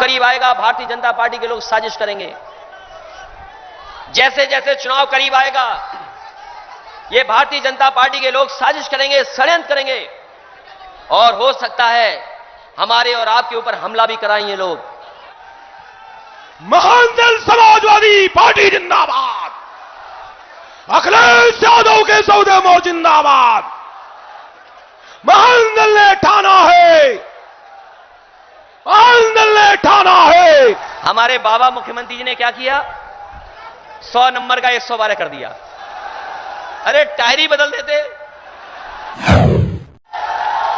करीब आएगा, भारतीय जनता पार्टी के लोग साजिश करेंगे। जैसे जैसे चुनाव करीब आएगा, ये भारतीय जनता पार्टी के लोग साजिश करेंगे, षड्यंत्र करेंगे, और हो सकता है हमारे और आपके ऊपर हमला भी कराएं ये लोग। महान दल समाजवादी पार्टी जिंदाबाद, अखिलेश यादव के सौदे मो जिंदाबाद। महान दल ने ठाना है, महान दल ने ठाना है। हमारे बाबा मुख्यमंत्री जी ने क्या किया? 100 नंबर का 112 कर दिया। अरे टायर ही बदल देते।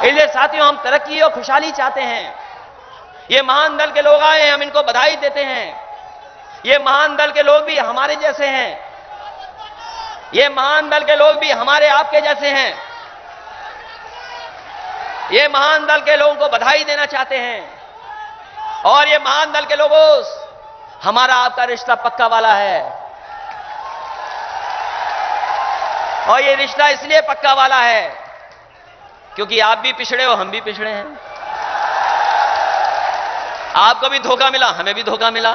इसलिए साथियों, हम तरक्की और खुशहाली चाहते हैं। ये महान दल के लोग आए हैं, हम इनको बधाई देते हैं। ये महान दल के लोग भी हमारे जैसे हैं, ये महान दल के लोग भी हमारे आपके जैसे हैं। ये महान दल के लोगों को बधाई देना चाहते हैं, और ये महान दल के लोगों, हमारा आपका रिश्ता पक्का वाला है। और ये रिश्ता इसलिए पक्का वाला है क्योंकि आप भी पिछड़े हो, हम भी पिछड़े हैं। आपको भी धोखा मिला, हमें भी धोखा मिला।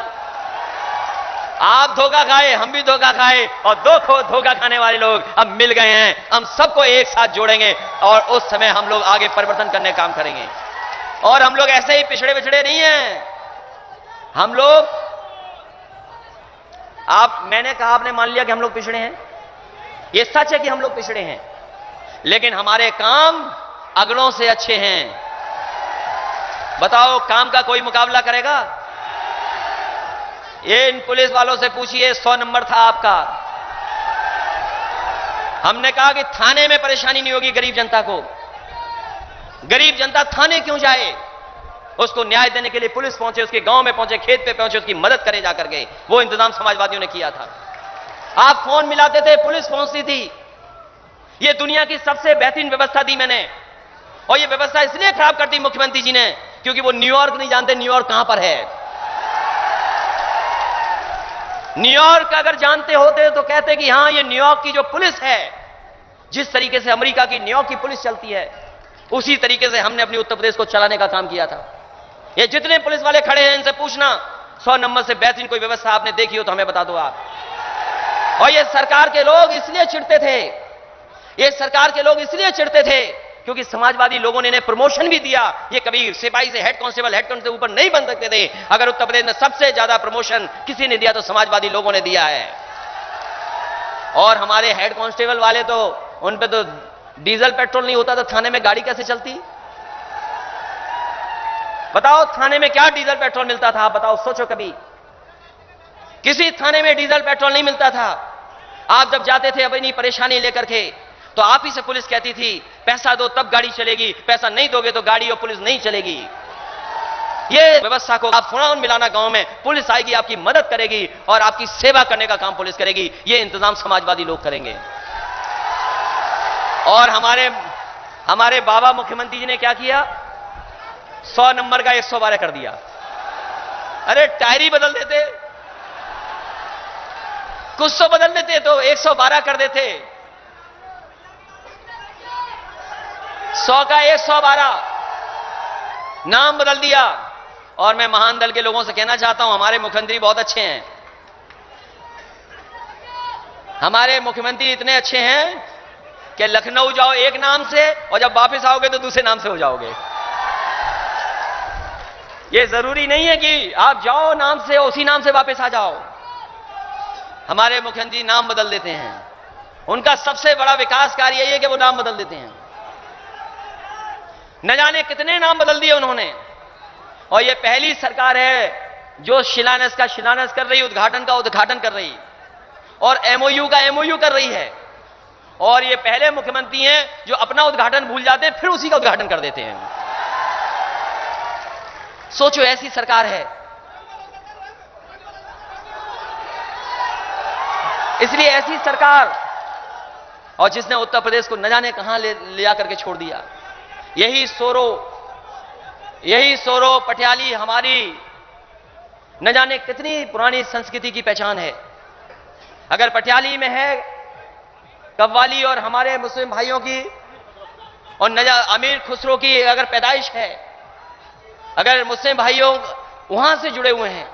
आप धोखा खाए, हम भी धोखा खाए, और दो धोखा खाने वाले लोग अब मिल गए हैं। हम सबको एक साथ जोड़ेंगे और उस समय हम लोग आगे परिवर्तन करने का काम करेंगे। और हम लोग ऐसे ही पिछड़े पिछड़े नहीं हैं। हम लोग, मैंने कहा, आपने मान लिया कि हम लोग पिछड़े हैं। ये सच है कि हम लोग पिछड़े हैं, लेकिन हमारे काम अगलों से अच्छे हैं। बताओ, काम का कोई मुकाबला करेगा? ये इन पुलिस वालों से पूछिए, 100 नंबर था आपका। हमने कहा कि थाने में परेशानी नहीं होगी गरीब जनता को। गरीब जनता थाने क्यों जाए? उसको न्याय देने के लिए पुलिस पहुंचे, उसके गांव में पहुंचे, खेत पे पहुंचे, उसकी मदद करे जाकर के। वो इंतजाम समाजवादियों ने किया था। आप फोन मिलाते थे, पुलिस पहुंचती थी। ये दुनिया की सबसे बेहतरीन व्यवस्था दी मैंने, और ये व्यवस्था इसलिए खराब कर दी मुख्यमंत्री जी ने क्योंकि वो न्यूयॉर्क नहीं जानते न्यूयॉर्क कहां पर है। न्यूयॉर्क अगर जानते होते तो कहते कि हां, ये न्यूयॉर्क की जो पुलिस है, जिस तरीके से अमेरिका की न्यूयॉर्क की पुलिस चलती है, उसी तरीके से हमने अपनी उत्तर प्रदेश को चलाने का काम किया था। ये जितने पुलिस वाले खड़े हैं, इनसे पूछना 100 नंबर से बेहतरीन कोई व्यवस्था आपने देखी हो तो हमें बता दो आप। और ये सरकार के लोग इसलिए चिढ़ते थे, ये सरकार के लोग इसलिए चिढ़ते थे क्योंकि समाजवादी लोगों ने इन्हें प्रमोशन भी दिया। ये कभी सिपाही से हेड कांस्टेबल से ऊपर नहीं बन सकते थे। अगर उत्तर प्रदेश में सबसे ज्यादा प्रमोशन किसी ने दिया तो समाजवादी लोगों ने दिया है। और हमारे हेड कांस्टेबल वाले तो, उन पे तो डीजल पेट्रोल नहीं होता तो थाने में गाड़ी कैसे चलती? बताओ, थाने में क्या डीजल पेट्रोल मिलता था? बताओ, सोचो कभी। किसी थाने में डीजल पेट्रोल नहीं मिलता था। आप जब जाते थे अपनी परेशानी लेकर के, तो आप ही से पुलिस कहती थी पैसा दो तब गाड़ी चलेगी, पैसा नहीं दोगे तो गाड़ी और पुलिस नहीं चलेगी। ये व्यवस्था को आप फौरन मिलाना, गांव में पुलिस आएगी, आपकी मदद करेगी और आपकी सेवा करने का काम पुलिस करेगी। ये इंतजाम समाजवादी लोग करेंगे। और हमारे बाबा मुख्यमंत्री जी ने क्या किया? 100 नंबर का 112 कर दिया। अरे टायर ही बदल देते, कुछ तो बदल देते तो 112 कर देते। 100 का 112 नाम बदल दिया। और मैं महान दल के लोगों से कहना चाहता हूं, हमारे मुख्यमंत्री बहुत अच्छे हैं। हमारे मुख्यमंत्री इतने अच्छे हैं कि लखनऊ जाओ एक नाम से और जब वापस आओगे तो दूसरे नाम से हो जाओगे। ये जरूरी नहीं है कि आप जाओ नाम से उसी नाम से वापस आ जाओ। हमारे मुख्यमंत्री नाम बदल देते हैं। उनका सबसे बड़ा विकास कार्य यही है कि वो नाम बदल देते हैं। न जाने कितने नाम बदल दिए उन्होंने। और ये पहली सरकार है जो शिलान्यास का शिलान्यास कर रही, उद्घाटन का उद्घाटन कर रही, और एमओयू का एमओयू कर रही है। और ये पहले मुख्यमंत्री हैं जो अपना उद्घाटन भूल जाते हैं फिर उसी का उद्घाटन कर देते हैं। सोचो, ऐसी सरकार है। इसलिए ऐसी सरकार, और जिसने उत्तर प्रदेश को न जाने कहां ले आकर के छोड़ दिया। यही सोरो पटियाली हमारी न जाने कितनी पुरानी संस्कृति की पहचान है। अगर पटियाली में है कव्वाली और हमारे मुस्लिम भाइयों की और अमीर खुसरो की अगर पैदाइश है, अगर मुस्लिम भाइयों वहां से जुड़े हुए हैं,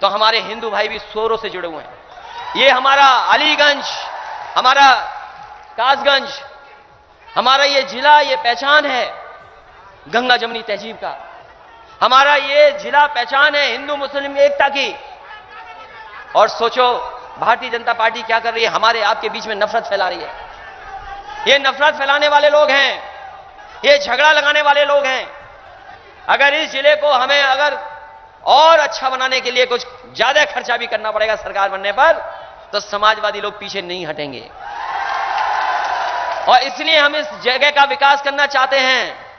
तो हमारे हिंदू भाई भी सोरों से जुड़े हुए हैं। ये हमारा अलीगंज, हमारा कासगंज, हमारा ये जिला, ये पहचान है गंगा जमुनी तहजीब का। हमारा ये जिला पहचान है हिंदू मुस्लिम एकता की। और सोचो भारतीय जनता पार्टी क्या कर रही है, हमारे आपके बीच में नफरत फैला रही है। ये नफरत फैलाने वाले लोग हैं, ये झगड़ा लगाने वाले लोग हैं। अगर इस जिले को हमें अगर और अच्छा बनाने के लिए कुछ ज्यादा खर्चा भी करना पड़ेगा सरकार बनने पर, तो समाजवादी लोग पीछे नहीं हटेंगे। और इसलिए हम इस जगह का विकास करना चाहते हैं,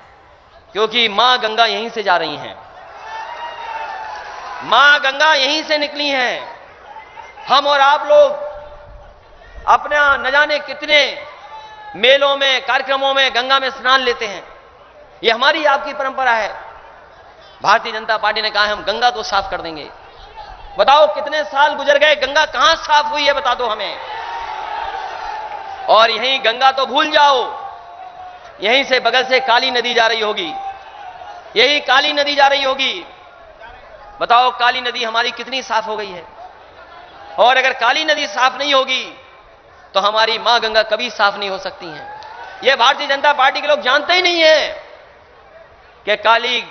क्योंकि मां गंगा यहीं से जा रही हैं, मां गंगा यहीं से निकली हैं। हम और आप लोग अपना न जाने कितने मेलों में, कार्यक्रमों में गंगा में स्नान लेते हैं। यह हमारी आपकी परंपरा है। भारतीय जनता पार्टी ने कहा है हम गंगा को साफ कर देंगे। बताओ कितने साल गुजर गए, गंगा कहां साफ हुई है, बता दो हमें। और यहीं गंगा तो भूल जाओ, यहीं से बगल से काली नदी जा रही होगी, यही काली नदी जा रही होगी। बताओ काली नदी हमारी कितनी साफ हो गई है। और अगर काली नदी साफ नहीं होगी तो हमारी मां गंगा कभी साफ नहीं हो सकती हैं। यह भारतीय जनता पार्टी के लोग जानते ही नहीं है कि काली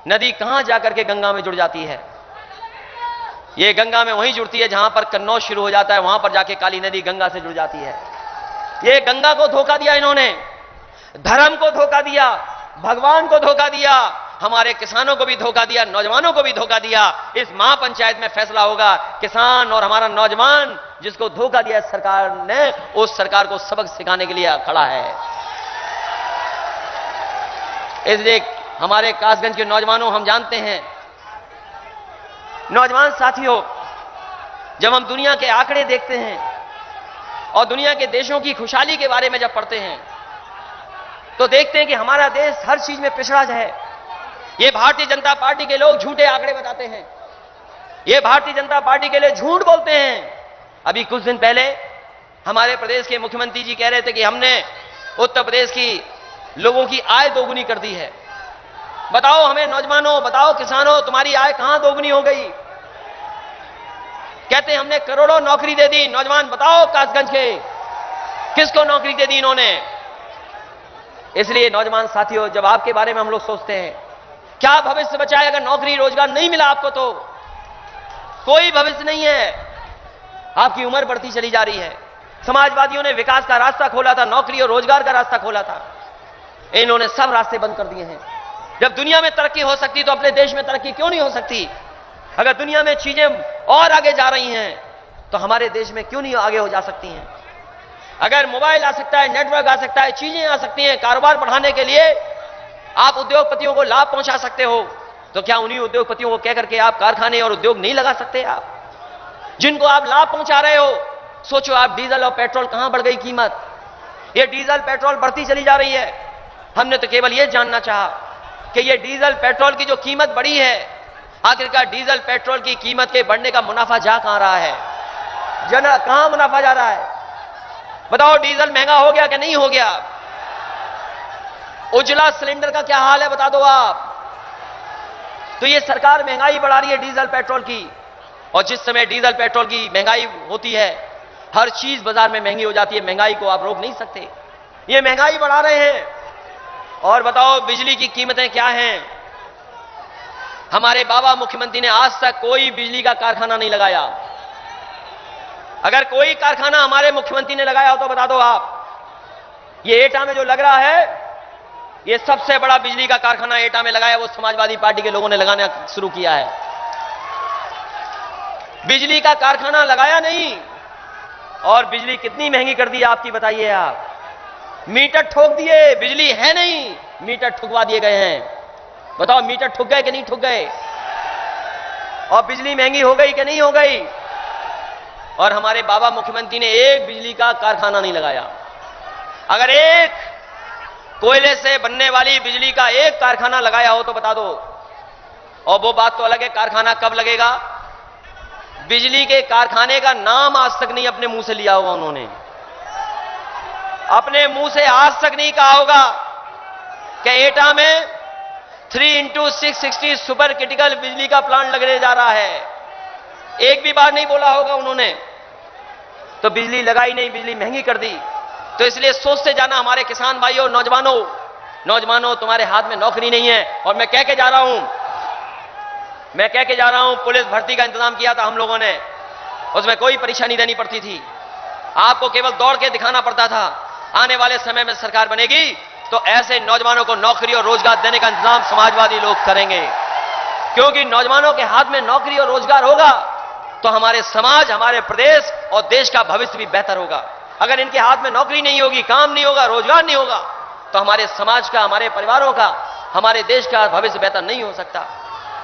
नदी कहां जाकर के गंगा में जुड़ जाती है। यह गंगा में वहीं जुड़ती है जहां पर कन्नौज शुरू हो जाता है, वहां पर जाके काली नदी गंगा से जुड़ जाती है। यह गंगा को धोखा दिया इन्होंने, धर्म को धोखा दिया, भगवान को धोखा दिया, हमारे किसानों को भी धोखा दिया, नौजवानों को भी धोखा दिया। इस महापंचायत में फैसला होगा, किसान और हमारा नौजवान जिसको धोखा दिया सरकार ने, उस सरकार को सबक सिखाने के लिए खड़ा है। इसलिए हमारे कासगंज के नौजवानों, हम जानते हैं, नौजवान साथियों, जब हम दुनिया के आंकड़े देखते हैं और दुनिया के देशों की खुशहाली के बारे में जब पढ़ते हैं, तो देखते हैं कि हमारा देश हर चीज में पिछड़ा है। ये भारतीय जनता पार्टी के लोग झूठे आंकड़े बताते हैं, ये भारतीय जनता पार्टी के लिए झूठ बोलते हैं। अभी कुछ दिन पहले हमारे प्रदेश के मुख्यमंत्री जी कह रहे थे कि हमने उत्तर प्रदेश की लोगों की आय दोगुनी कर दी है। बताओ हमें नौजवानों, बताओ किसानों, तुम्हारी आय कहां दोगुनी हो गई। कहते हैं हमने करोड़ों नौकरी दे दी। नौजवान बताओ कासगंज के किसको नौकरी दे दी इन्होंने। इसलिए नौजवान साथियों, जब आपके बारे में हम लोग सोचते हैं क्या भविष्य बचा है, अगर नौकरी रोजगार नहीं मिला आपको तो कोई भविष्य नहीं है। आपकी उम्र बढ़ती चली जा रही है। समाजवादियों ने विकास का रास्ता खोला था, नौकरी और रोजगार का रास्ता खोला था, इन्होंने सब रास्ते बंद कर दिए हैं। जब दुनिया में तरक्की हो सकती तो अपने देश में तरक्की क्यों नहीं हो सकती। अगर दुनिया में चीजें और आगे जा रही हैं तो हमारे देश में क्यों नहीं आगे हो जा सकती हैं। अगर मोबाइल आ सकता है, नेटवर्क आ सकता है, चीजें आ सकती हैं, कारोबार बढ़ाने के लिए आप उद्योगपतियों को लाभ पहुंचा सकते हो, तो क्या उन्हीं उद्योगपतियों को कह करके आप कारखाने और उद्योग नहीं लगा सकते। आप जिनको आप लाभ पहुंचा रहे हो, सोचो आप डीजल और पेट्रोल कहां बढ़ गई कीमत। ये डीजल पेट्रोल बढ़ती चली जा रही है। हमने तो केवल यह जानना चाहा कि ये डीजल पेट्रोल की जो कीमत बढ़ी है, आखिरकार डीजल पेट्रोल की कीमत के बढ़ने का मुनाफा जा कहां रहा है, कहां मुनाफा जा रहा है। बताओ डीजल महंगा हो गया कि नहीं हो गया। उजला सिलेंडर का क्या हाल है बता दो आप। तो ये सरकार महंगाई बढ़ा रही है डीजल पेट्रोल की, और जिस समय डीजल पेट्रोल की महंगाई होती है, हर चीज बाजार में महंगी हो जाती है। महंगाई को आप रोक नहीं सकते, ये महंगाई बढ़ा रहे हैं। और बताओ बिजली की कीमतें क्या हैं। हमारे बाबा मुख्यमंत्री ने आज तक कोई बिजली का कारखाना नहीं लगाया। अगर कोई कारखाना हमारे मुख्यमंत्री ने लगाया हो तो बता दो आप। ये एटा में जो लग रहा है, ये सबसे बड़ा बिजली का कारखाना एटा में लगाया, वो समाजवादी पार्टी के लोगों ने लगाना शुरू किया है। बिजली का कारखाना लगाया नहीं, और बिजली कितनी महंगी कर दी आपकी बताइए आप। मीटर ठोक दिए, बिजली है नहीं, मीटर ठुकवा दिए गए हैं। बताओ मीटर ठुक गए कि नहीं ठुक गए, और बिजली महंगी हो गई कि नहीं हो गई। और हमारे बाबा मुख्यमंत्री ने एक बिजली का कारखाना नहीं लगाया। अगर एक कोयले से बनने वाली बिजली का एक कारखाना लगाया हो तो बता दो। और वो बात तो अलग है, कारखाना कब लगेगा। बिजली के कारखाने का नाम आज तक नहीं अपने मुंह से लिया होगा उन्होंने। अपने मुंह से आज तक नहीं कहा होगा कि एटा में 3 into 660 सुपर क्रिटिकल बिजली का प्लांट लगने जा रहा है। एक भी बार नहीं बोला होगा उन्होंने, तो बिजली लगाई नहीं, बिजली महंगी कर दी। तो इसलिए सोचते जाना हमारे किसान भाइयों, नौजवानों, तुम्हारे हाथ में नौकरी नहीं है। और मैं कह के जा रहा हूं, पुलिस भर्ती का इंतजाम किया था हम लोगों ने, उसमें कोई परेशानी देनी पड़ती थी, आपको केवल दौड़ के दिखाना पड़ता था। आने वाले समय में सरकार बनेगी तो ऐसे नौजवानों को नौकरी और रोजगार देने का इंतजाम समाजवादी लोग करेंगे, क्योंकि नौजवानों के हाथ में नौकरी और रोजगार होगा तो हमारे समाज, हमारे प्रदेश और देश का भविष्य भी बेहतर होगा। अगर इनके हाथ में नौकरी नहीं होगी, काम नहीं होगा, रोजगार नहीं होगा, तो हमारे समाज का, हमारे परिवारों का, हमारे देश का भविष्य बेहतर नहीं हो सकता।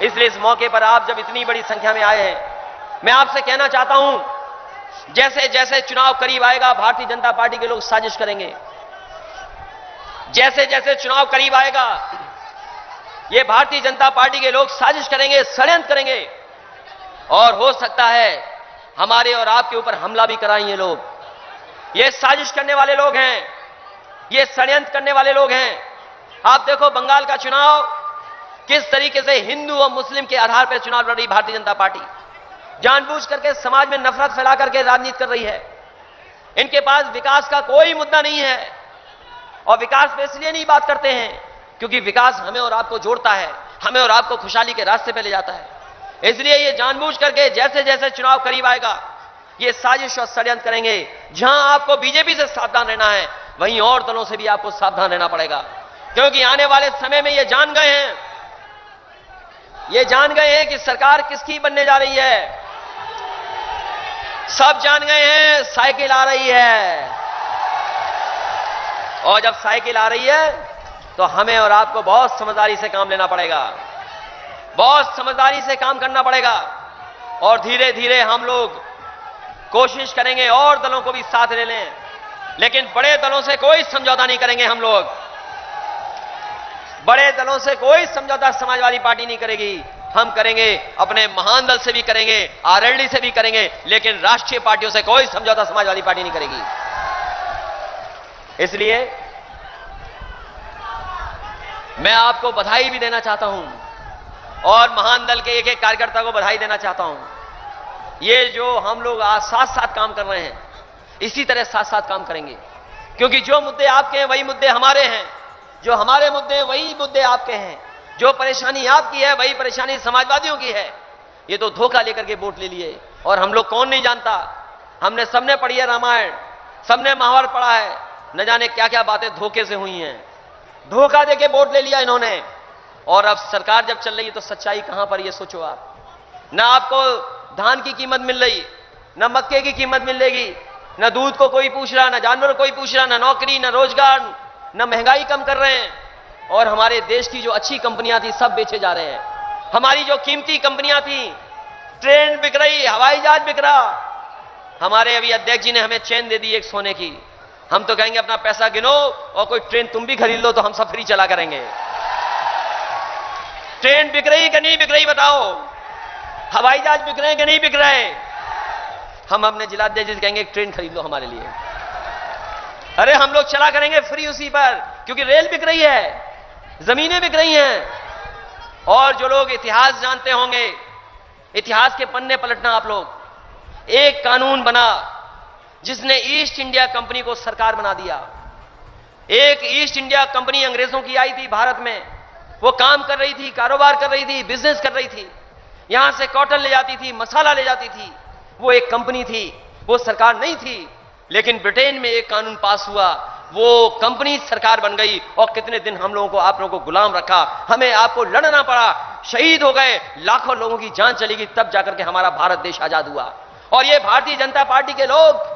इसलिए इस मौके पर आप जब इतनी बड़ी संख्या में आए हैं, मैं आपसे कहना चाहता हूं, जैसे जैसे चुनाव करीब आएगा भारतीय जनता पार्टी के लोग साजिश करेंगे। जैसे जैसे चुनाव करीब आएगा ये भारतीय जनता पार्टी के लोग साजिश करेंगे, षड्यंत्र करेंगे, और हो सकता है हमारे और आपके ऊपर हमला भी कराएं ये लोग। ये साजिश करने वाले लोग हैं, ये षड्यंत्र करने वाले लोग हैं। आप देखो बंगाल का चुनाव, किस तरीके से हिंदू और मुस्लिम के आधार पर चुनाव लड़ रही भारतीय जनता पार्टी, जानबूझ करके समाज में नफरत फैला करके राजनीति कर रही है। इनके पास विकास का कोई मुद्दा नहीं है, और विकास पे इसलिए नहीं बात करते हैं क्योंकि विकास हमें और आपको जोड़ता है, हमें और आपको खुशहाली के रास्ते पे ले जाता है। इसलिए ये जानबूझ करके जैसे जैसे चुनाव करीब आएगा ये साजिश और षड्यंत्र करेंगे। जहां आपको बीजेपी से सावधान रहना है, वहीं और दलों से भी आपको सावधान रहना पड़ेगा, क्योंकि आने वाले समय में ये जान गए हैं कि सरकार किसकी बनने जा रही है। सब जान गए हैं साइकिल आ रही है, और जब साइकिल आ रही है तो हमें और आपको बहुत समझदारी से काम लेना पड़ेगा, बहुत समझदारी से काम करना पड़ेगा, और धीरे धीरे हम लोग कोशिश करेंगे और दलों को भी साथ ले लें, लेकिन बड़े दलों से कोई समझौता नहीं करेंगे। हम लोग बड़े दलों से कोई समझौता समाजवादी पार्टी नहीं करेगी। हम करेंगे अपने महान दल से भी करेंगे, आरएलडी से भी करेंगे, लेकिन राष्ट्रीय पार्टियों से कोई समझौता समाजवादी पार्टी नहीं करेगी। इसलिए मैं आपको बधाई भी देना चाहता हूं, और महान दल के एक एक कार्यकर्ता को बधाई देना चाहता हूं। ये जो हम लोग आज साथ साथ काम कर रहे हैं, इसी तरह साथ साथ काम करेंगे, क्योंकि जो मुद्दे आपके हैं वही मुद्दे हमारे हैं, जो हमारे मुद्दे हैं वही मुद्दे आपके हैं, जो परेशानी आपकी है वही परेशानी समाजवादियों की है। ये तो धोखा लेकर के वोट ले लिए, और हम लोग कौन नहीं जानता, हमने सबने पढ़ी है रामायण, सबने महाभारत पढ़ा है, न जाने क्या क्या बातें धोखे से हुई हैं। धोखा देके वोट ले लिया इन्होंने, और अब सरकार जब चल रही है तो सच्चाई कहां पर, ये सोचो आप। ना आपको धान की कीमत मिल रही, ना मक्के की कीमत मिलेगी, ना दूध को कोई पूछ रहा, ना जानवर को कोई पूछ रहा, ना नौकरी, ना रोजगार, ना महंगाई कम कर रहे हैं। और हमारे देश की जो अच्छी कंपनियां थी सब बेचे जा रहे हैं। हमारी जो कीमती कंपनियां थी, ट्रेन बिक रही, हवाई जहाज बिक रहा। हमारे अभी अध्यक्ष जी ने हमें चेन दे दी एक सोने की। हम तो कहेंगे अपना पैसा गिनो और कोई ट्रेन तुम भी खरीद लो तो हम सब फ्री चला करेंगे। ट्रेन बिक रही कि नहीं बिक रही बताओ, हवाई जहाज बिक रहे हैं कि नहीं बिक रहे। हम अपने जिलाध्यक्ष जी से कहेंगे ट्रेन खरीद लो हमारे लिए, अरे हम लोग चला करेंगे फ्री उसी पर, क्योंकि रेल बिक रही है, जमीनें बिक रही हैं। और जो लोग इतिहास जानते होंगे, इतिहास के पन्ने पलटना आप लोग। एक कानून बना जिसने ईस्ट इंडिया कंपनी को सरकार बना दिया। एक ईस्ट इंडिया कंपनी अंग्रेजों की आई थी भारत में, वो काम कर रही थी, कारोबार कर रही थी, बिजनेस कर रही थी, यहां से कॉटन ले जाती थी, मसाला ले जाती थी। वो एक कंपनी थी, वो सरकार नहीं थी। लेकिन ब्रिटेन में एक कानून पास हुआ, वो कंपनी सरकार बन गई, और कितने दिन हम लोगों को, आप लोगों को गुलाम रखा, हमें आपको लड़ना पड़ा, शहीद हो गए, लाखों लोगों की जान चली गई, तब जाकर के हमारा भारत देश आजाद हुआ। और ये भारतीय जनता पार्टी के लोग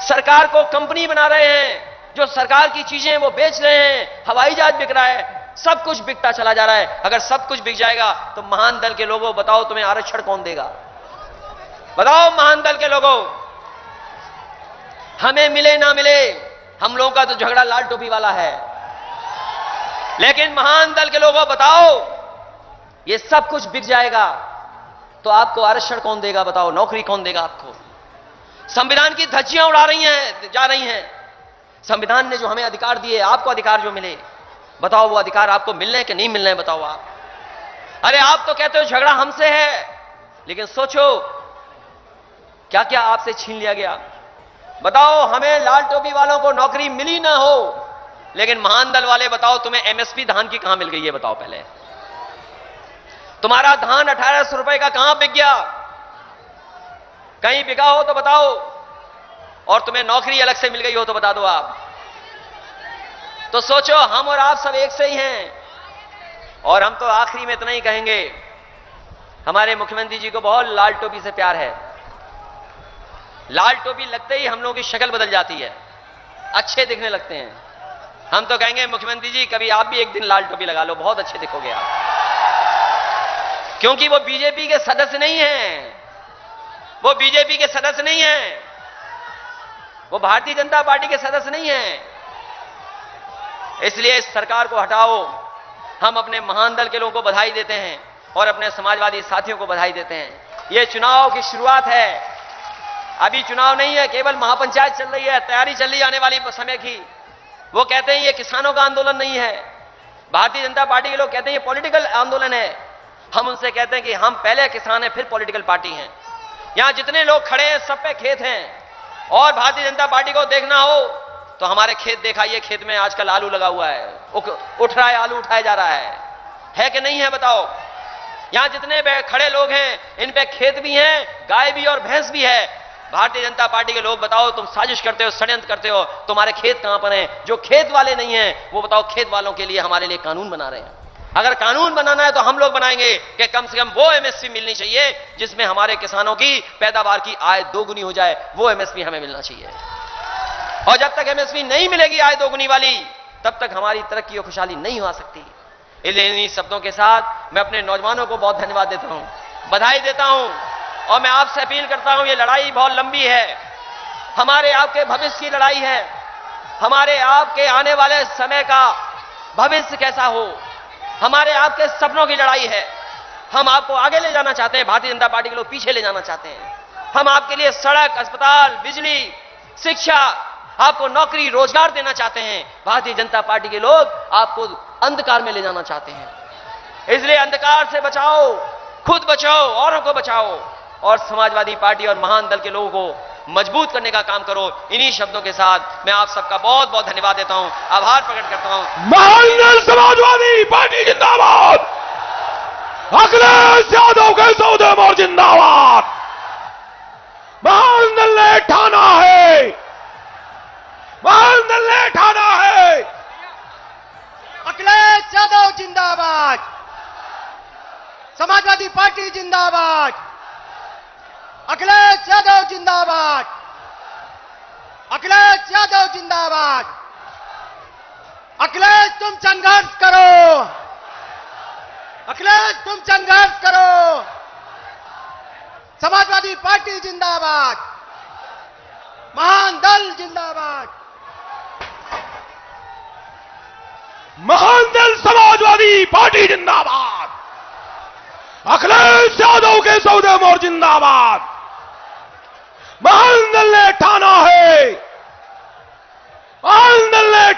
सरकार को कंपनी बना रहे हैं, जो सरकार की चीजें वो बेच रहे हैं, हवाई जहाज बिक रहा है, सब कुछ बिकता चला जा रहा है। अगर सब कुछ बिक जाएगा तो महान दल के लोगों बताओ तुम्हें आरक्षण कौन देगा? बताओ महान दल के लोगों, हमें मिले ना मिले, हम लोगों का तो झगड़ा लाल टोपी वाला है, लेकिन महान दल के लोगों बताओ ये सब कुछ बिक जाएगा तो आपको आरक्षण कौन देगा? बताओ, नौकरी कौन देगा आपको? संविधान की धज्जियां उड़ा रही हैं, जा रही हैं। संविधान ने जो हमें अधिकार दिए, आपको अधिकार जो मिले, बताओ वो अधिकार आपको मिलने हैं कि नहीं मिलने हैं, बताओ आप। अरे आप तो कहते हो झगड़ा हमसे है, लेकिन सोचो क्या क्या आपसे छीन लिया गया। बताओ हमें लाल टोपी वालों को नौकरी मिली ना हो, लेकिन महान दल वाले बताओ तुम्हें एमएसपी धान की कहां मिल गई है, बताओ पहले। तुम्हारा धान 1800 रुपए का कहां बिक गया, कहीं बिका हो तो बताओ, और तुम्हें नौकरी अलग से मिल गई हो तो बता दो आप। तो सोचो हम और आप सब एक से ही हैं। और हम तो आखिरी में इतना ही कहेंगे, हमारे मुख्यमंत्री जी को बहुत लाल टोपी से प्यार है। लाल टोपी लगते ही हम लोगों की शक्ल बदल जाती है, अच्छे दिखने लगते हैं। हम तो कहेंगे मुख्यमंत्री जी कभी आप भी एक दिन लाल टोपी लगा लो, बहुत अच्छे दिखोगे आप। क्योंकि वो बीजेपी के सदस्य नहीं हैं, वो बीजेपी के सदस्य नहीं हैं, वो भारतीय जनता पार्टी के सदस्य नहीं हैं। इसलिए इस सरकार को हटाओ। हम अपने महान दल के लोगों को बधाई देते हैं और अपने समाजवादी साथियों को बधाई देते हैं। यह चुनाव की शुरुआत है, अभी चुनाव नहीं है, केवल महापंचायत चल रही है, तैयारी चल रही है आने वाली समय की। वो कहते हैं ये किसानों का आंदोलन नहीं है, भारतीय जनता पार्टी के लोग कहते हैं ये पॉलिटिकल आंदोलन है। हम उनसे कहते हैं कि हम पहले किसान हैं फिर पॉलिटिकल पार्टी हैं। यहां जितने लोग खड़े हैं सब पे खेत हैं, और भारतीय जनता पार्टी को देखना हो तो हमारे खेत दिखाइए, खेत में आजकल आलू लगा हुआ है, उठ रहा है, आलू उठाया जा रहा है कि नहीं है बताओ। यहां जितने खड़े लोग हैं इन पे खेत भी हैं, गाय भी और भैंस भी है। भारतीय जनता पार्टी के लोग बताओ तुम साजिश करते हो, षड्यंत्र करते हो, तुम्हारे खेत कहां पर हैं? जो खेत वाले नहीं हैं वो बताओ खेत वालों के लिए हमारे लिए कानून बना रहे हैं। अगर कानून बनाना है तो हम लोग बनाएंगे कि कम से कम वो एमएसपी मिलनी चाहिए जिसमें हमारे किसानों की पैदावार की आय दोगुनी हो जाए, वो एमएसपी हमें मिलना चाहिए। और जब तक एमएसपी नहीं मिलेगी आय दोगुनी वाली, तब तक हमारी तरक्की और खुशहाली नहीं हो सकती। इन्हीं शब्दों के साथ मैं अपने नौजवानों को बहुत धन्यवाद देता हूं, बधाई देता हूं, और मैं आपसे अपील करता हूं, ये लड़ाई बहुत लंबी है, हमारे आपके भविष्य की लड़ाई है। हमारे आपके आने वाले समय का भविष्य कैसा हो, हमारे आपके सपनों की लड़ाई है। हम आपको आगे ले जाना चाहते हैं, भारतीय जनता पार्टी के लोग पीछे ले जाना चाहते हैं। हम आपके लिए सड़क, अस्पताल, बिजली, शिक्षा, आपको नौकरी, रोजगार देना चाहते हैं। भारतीय जनता पार्टी के लोग आपको अंधकार में ले जाना चाहते हैं। इसलिए अंधकार से बचाओ, खुद बचाओ, औरों को बचाओ, और समाजवादी पार्टी और महान दल के लोगों को मजबूत करने का काम करो। इन्हीं शब्दों के साथ मैं आप सबका बहुत बहुत धन्यवाद देता हूं, आभार प्रकट करता हूं। महान दल समाजवादी पार्टी जिंदाबाद, अखिलेश यादव के सौदे मोर जिंदाबाद। महान दल ने ठाना है, महान दल ने ठाना है। अखिलेश यादव जिंदाबाद, समाजवादी पार्टी जिंदाबाद, अखिलेश यादव जिंदाबाद, अखिलेश यादव जिंदाबाद। अखिलेश तुम संघर्ष करो, अखिलेश तुम संघर्ष करो। समाजवादी पार्टी जिंदाबाद, महान दल जिंदाबाद। महान दल समाजवादी पार्टी जिंदाबाद, अखिलेश यादव के सौदे मोर जिंदाबाद। महान दल ने ठाना है, महान दल ने